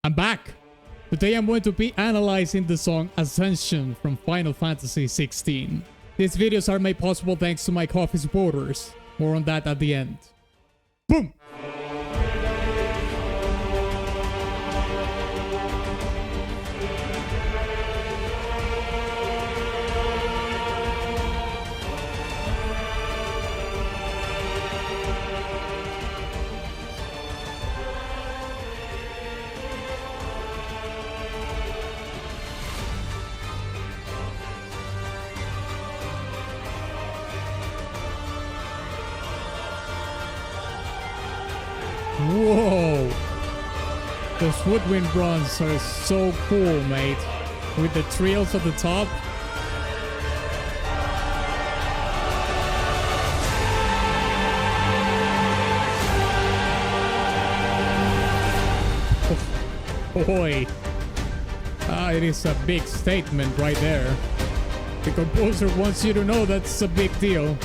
I'm back! Today I'm going to be analyzing the song Ascension from Final Fantasy XVI. These videos are made possible thanks to my coffee supporters. More on that at the end. Boom! Whoa! Those voidbornes are so cool, mate. With the trills at the top. Oh, boy. It is a big statement right there. The composer wants you to know that's a big deal.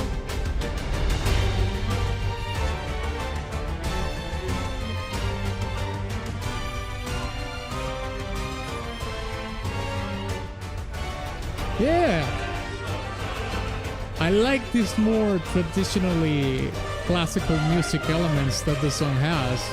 Yeah, I like these more traditionally classical music elements that the song has.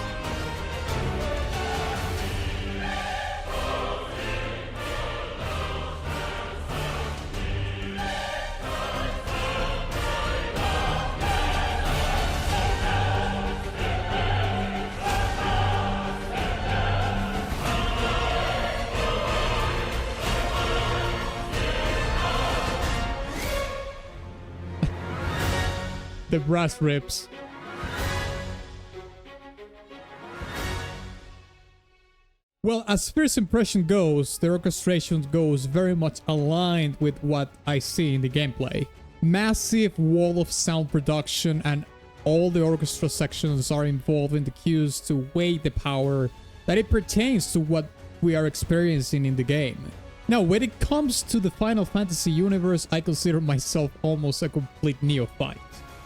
The brass rips. Well, as first impression goes, the orchestration goes very much aligned with what I see in the gameplay. Massive wall of sound production, and all the orchestra sections are involved in the cues to weigh the power that it pertains to what we are experiencing in the game. Now, when it comes to the Final Fantasy universe, I consider myself almost a complete neophyte.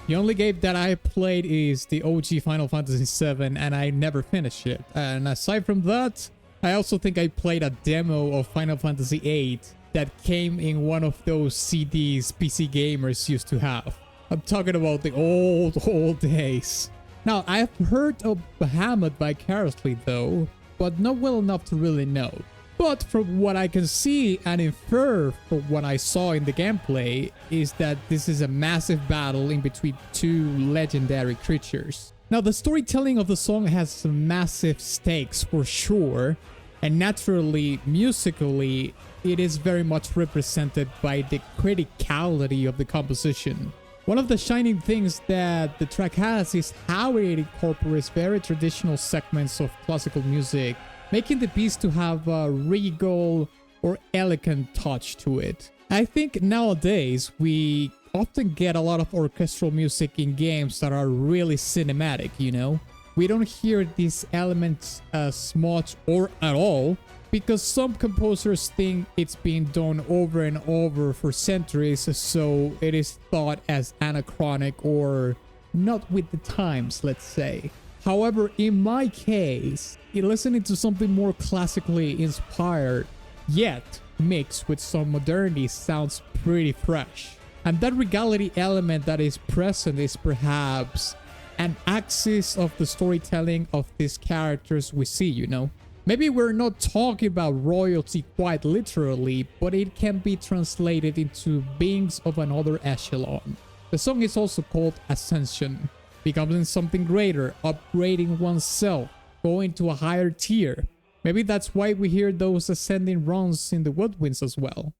The only game that I played is the OG Final Fantasy VII, and I never finished it. And aside from that, I also think I played a demo of Final Fantasy VIII that came in one of those CDs PC gamers used to have. I'm talking about the old days. Now, I've heard of Bahamut vicariously though, but not well enough to really know. But from what I can see and infer from what I saw in the gameplay is that this is a massive battle in between two legendary creatures. Now, the storytelling of the song has some massive stakes for sure, and naturally, musically, it is very much represented by the criticality of the composition. One of the shining things that the track has is how it incorporates very traditional segments of classical music, making the piece to have a regal or elegant touch to it. I think nowadays we often get a lot of orchestral music in games that are really cinematic, you know? We don't hear these elements as much or at all because some composers think it's been done over and over for centuries, so it is thought as anachronic or not with the times, let's say. However, in my case, listening to something more classically inspired, yet mixed with some modernity sounds pretty fresh. And that regality element that is present is perhaps an axis of the storytelling of these characters we see, you know? Maybe we're not talking about royalty quite literally, but it can be translated into beings of another echelon. The song is also called Ascension, becoming something greater, upgrading oneself, going to a higher tier. Maybe that's why we hear those ascending runs in the woodwinds as well.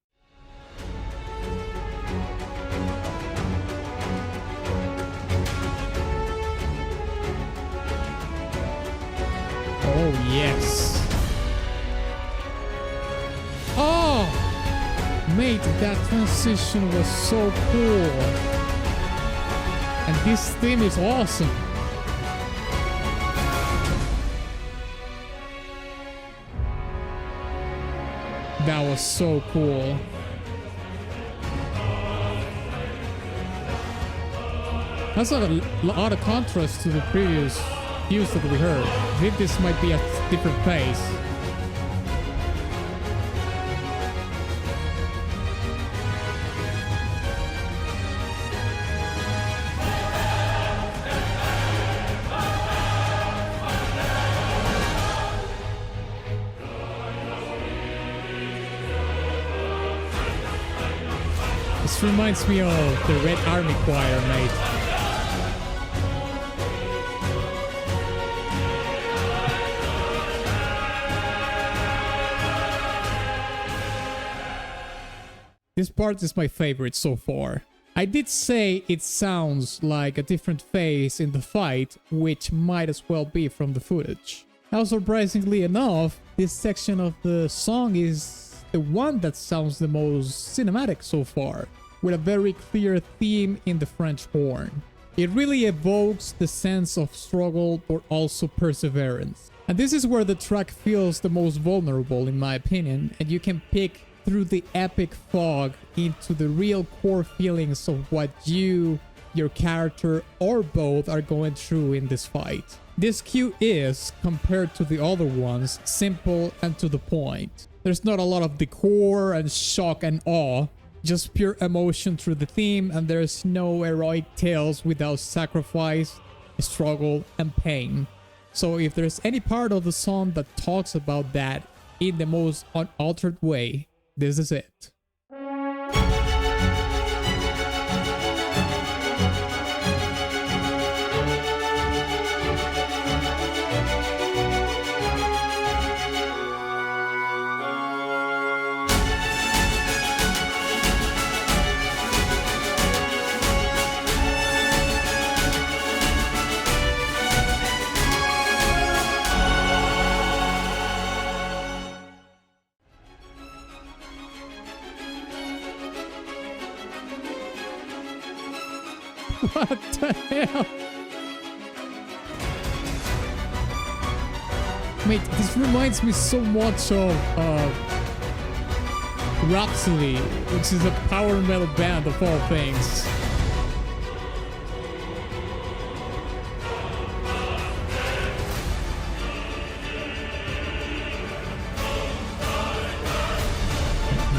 Oh yes. Oh, mate, that transition was so cool. And this theme is awesome. That was so cool. That's a lot of contrast to the previous cues that we heard. I think this might be a different pace. This reminds me of the Red Army Choir, mate. This part is my favorite so far. I did say it sounds like a different phase in the fight, which might as well be from the footage. Now, surprisingly enough, this section of the song is the one that sounds the most cinematic so far, with a very clear theme in the French horn. It really evokes the sense of struggle but also perseverance. And this is where the track feels the most vulnerable in my opinion, and you can pick through the epic fog into the real core feelings of what you, your character, or both are going through in this fight. This cue is, compared to the other ones, simple and to the point. There's not a lot of decor and shock and awe, just pure emotion through the theme, and there's no heroic tales without sacrifice, struggle, and pain. So if there's any part of the song that talks about that in the most unaltered way, this is it. What the hell? Mate, this reminds me so much of Rhapsody, which is a power metal band of all things.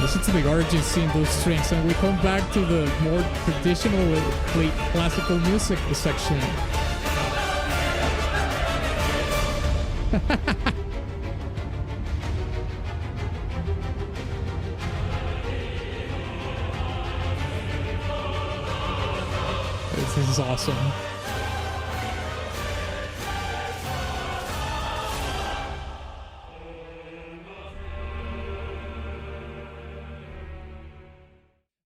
Listen to the urgency in those strings, and we come back to the more traditional classical music section. This is awesome.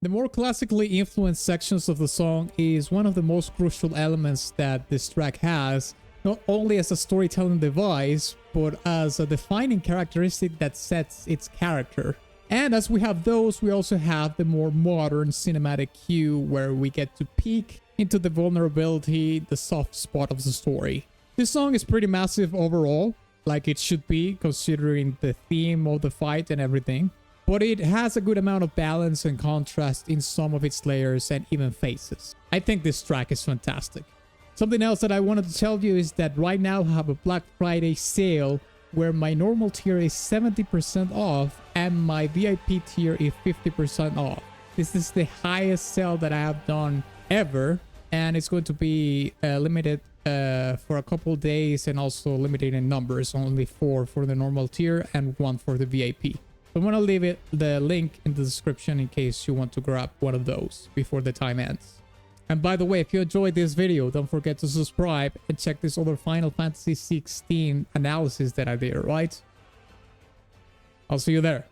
The more classically influenced sections of the song is one of the most crucial elements that this track has, not only as a storytelling device, but as a defining characteristic that sets its character. And as we have those, we also have the more modern cinematic cue where we get to peek into the vulnerability, the soft spot of the story. This song is pretty massive overall, like it should be considering the theme of the fight and everything. But it has a good amount of balance and contrast in some of its layers and even phases. I think this track is fantastic. Something else that I wanted to tell you is that right now I have a Black Friday sale where my normal tier is 70% off and my VIP tier is 50% off. This is the highest sale that I have done ever, and it's going to be limited for a couple days and also limited in numbers, only 4 for the normal tier and 1 for the VIP. I'm going to leave the link in the description in case you want to grab one of those before the time ends. And by the way, if you enjoyed this video, don't forget to subscribe and check this other Final Fantasy XVI analysis that I did, right? I'll see you there.